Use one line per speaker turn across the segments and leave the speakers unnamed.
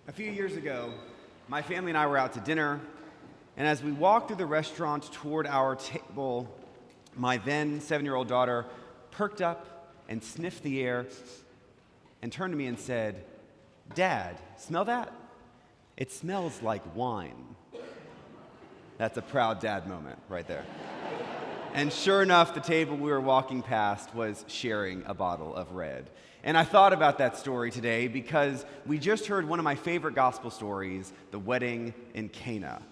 A few years ago, my family and I were out to dinner, and as we walked through the restaurant toward our table, my then 7-year-old daughter perked up and sniffed the air and turned to me and said, "Dad, smell that? It smells like wine." That's a proud dad moment right there. And sure enough, the table we were walking past was sharing a bottle of red. And I thought about that story today because we just heard one of my favorite gospel stories, the wedding in Cana.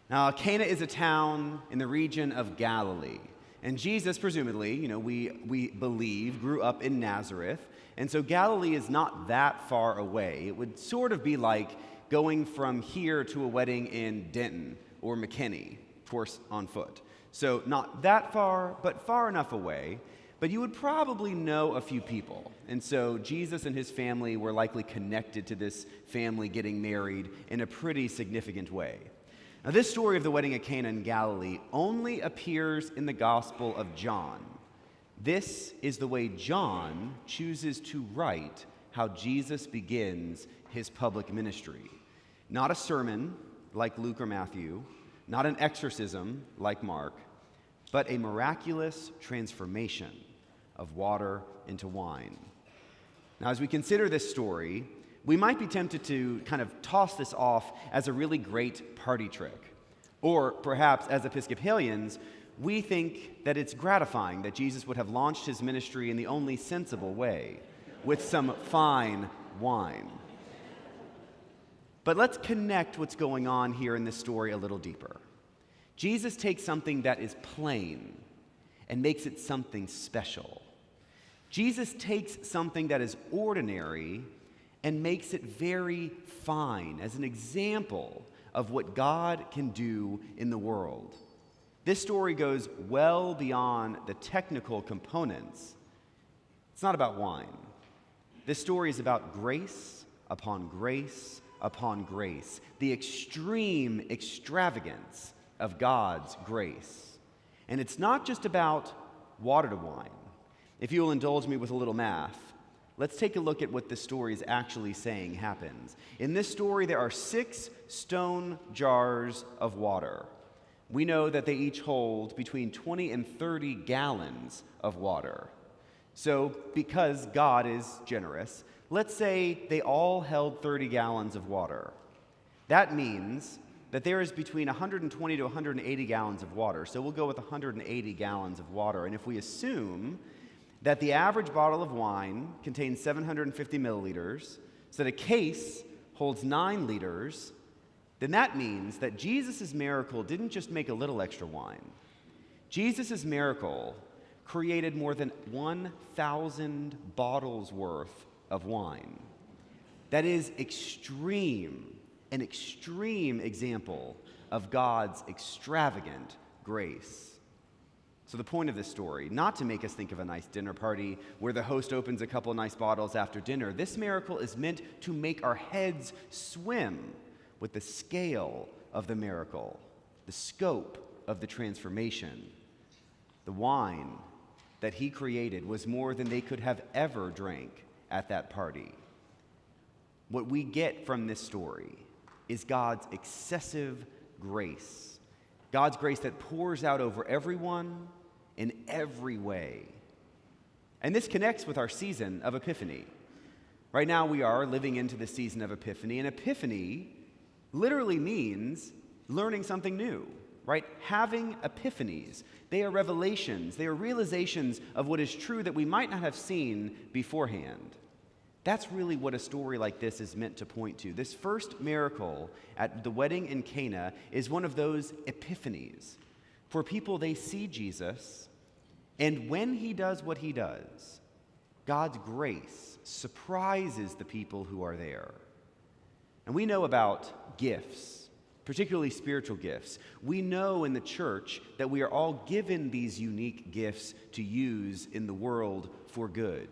Now, Cana is a town in the region of Galilee. And Jesus, presumably, we believe, grew up in Nazareth. And so Galilee is not that far away. It would sort of be like going from here to a wedding in Denton or McKinney, of course, on foot. So not that far, but far enough away. But you would probably know a few people. And so Jesus and his family were likely connected to this family getting married in a pretty significant way. Now, this story of the wedding at Cana in Galilee only appears in the Gospel of John. This is the way John chooses to write how Jesus begins his public ministry. Not a sermon like Luke or Matthew, not an exorcism like Mark, but a miraculous transformation of water into wine. Now, as we consider this story, we might be tempted to kind of toss this off as a really great party trick. Or perhaps as Episcopalians, we think that it's gratifying that Jesus would have launched his ministry in the only sensible way, with some fine wine. But let's connect what's going on here in this story a little deeper. Jesus takes something that is plain and makes it something special. Jesus takes something that is ordinary and makes it very fine as an example of what God can do in the world. This story goes well beyond the technical components. It's not about wine. This story is about grace upon grace upon grace, the extreme extravagance of God's grace. And it's not just about water to wine. If you will indulge me with a little math, let's take a look at what this story is actually saying happens. In this story, there are 6 stone jars of water. We know that they each hold between 20 and 30 gallons of water. So, because God is generous, let's say they all held 30 gallons of water. That means that there is between 120 to 180 gallons of water. So we'll go with 180 gallons of water. And if we assume that the average bottle of wine contains 750 milliliters, so that a case holds 9 liters, then that means that Jesus' miracle didn't just make a little extra wine. Jesus' miracle created more than 1,000 bottles worth of wine. That is an extreme example of God's extravagant grace. So the point of this story, not to make us think of a nice dinner party where the host opens a couple nice bottles after dinner. This miracle is meant to make our heads swim with the scale of the miracle, the scope of the transformation. The wine that he created was more than they could have ever drank at that party. What we get from this story is God's excessive grace. God's grace that pours out over everyone in every way. And this connects with our season of Epiphany. Right now we are living into the season of Epiphany, and Epiphany literally means learning something new, right? Having epiphanies. They are revelations. They are realizations of what is true that we might not have seen beforehand. That's really what a story like this is meant to point to. This first miracle at the wedding in Cana is one of those epiphanies. For people, they see Jesus, and when he does what he does, God's grace surprises the people who are there. And we know about gifts, particularly spiritual gifts. We know in the church that we are all given these unique gifts to use in the world for good.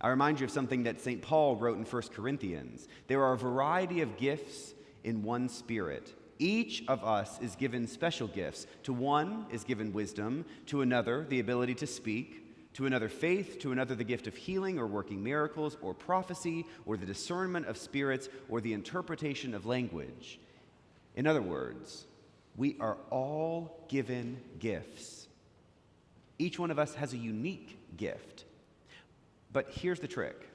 I remind you of something that St. Paul wrote in 1 Corinthians. There are a variety of gifts in one Spirit. Each of us is given special gifts. To one is given wisdom, to another the ability to speak, to another faith, to another the gift of healing or working miracles or prophecy or the discernment of spirits or the interpretation of language. In other words, we are all given gifts. Each one of us has a unique gift. But here's the trick.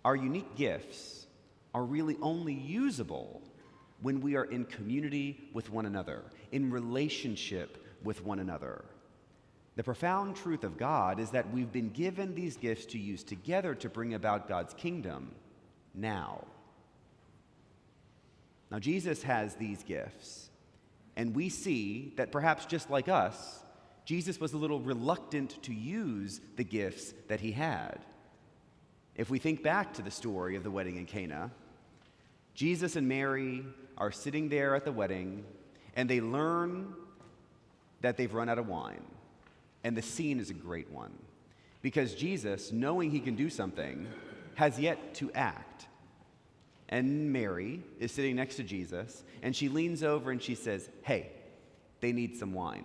Our unique gifts are really only usable when we are in community with one another, in relationship with one another. The profound truth of God is that we've been given these gifts to use together to bring about God's kingdom now. Now, Jesus has these gifts, and we see that perhaps just like us, Jesus was a little reluctant to use the gifts that he had. If we think back to the story of the wedding in Cana, Jesus and Mary are sitting there at the wedding, and they learn that they've run out of wine. And the scene is a great one, because Jesus, knowing he can do something, has yet to act. And Mary is sitting next to Jesus, and she leans over and she says, "Hey, they need some wine."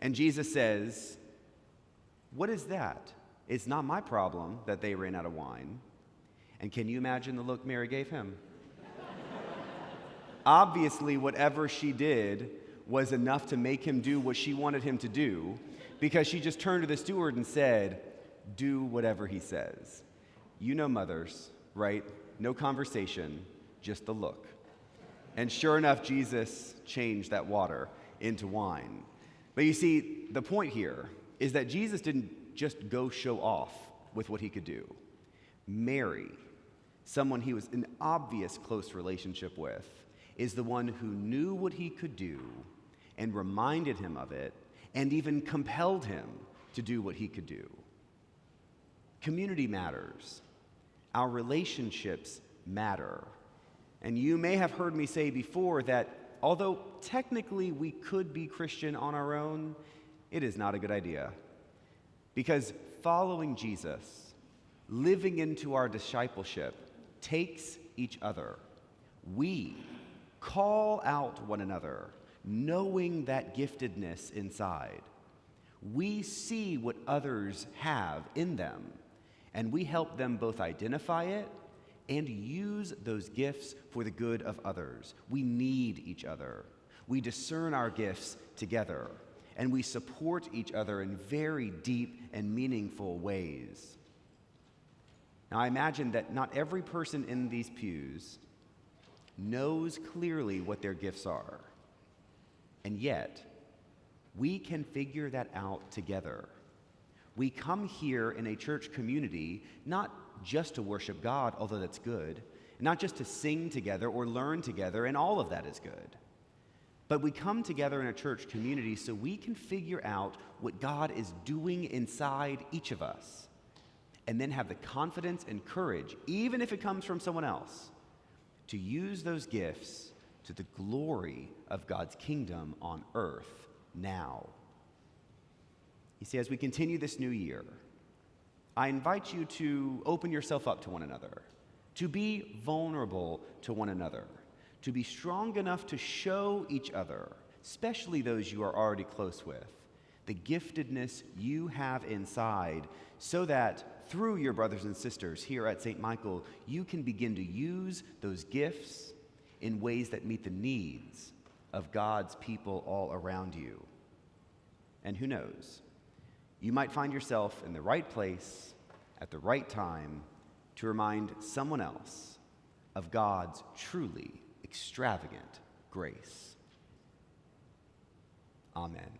And Jesus says, "What is that? It's not my problem that they ran out of wine." And can you imagine the look Mary gave him? Obviously, whatever she did was enough to make him do what she wanted him to do, because she just turned to the steward and said, "Do whatever he says." You know mothers, right? No conversation, just the look. And sure enough, Jesus changed that water into wine. But you see, the point here is that Jesus didn't just go show off with what he could do. Mary, someone he was in obvious close relationship with, is the one who knew what he could do and reminded him of it and even compelled him to do what he could do. Community matters. Our relationships matter. And you may have heard me say before that although technically we could be Christian on our own, it is not a good idea. Because following Jesus, living into our discipleship, takes each other. We call out one another, knowing that giftedness inside. We see what others have in them, and we help them both identify it and use those gifts for the good of others. We need each other. We discern our gifts together, and we support each other in very deep and meaningful ways. Now, I imagine that not every person in these pews knows clearly what their gifts are, and yet we can figure that out together. We come here in a church community not just to worship God, although that's good, not just to sing together or learn together, and all of that is good. But we come together in a church community so we can figure out what God is doing inside each of us, and then have the confidence and courage, even if it comes from someone else, to use those gifts to the glory of God's kingdom on earth now. You see, as we continue this new year, I invite you to open yourself up to one another, to be vulnerable to one another, to be strong enough to show each other, especially those you are already close with, the giftedness you have inside, so that through your brothers and sisters here at St. Michael, you can begin to use those gifts in ways that meet the needs of God's people all around you. And who knows? You might find yourself in the right place at the right time to remind someone else of God's truly extravagant grace. Amen.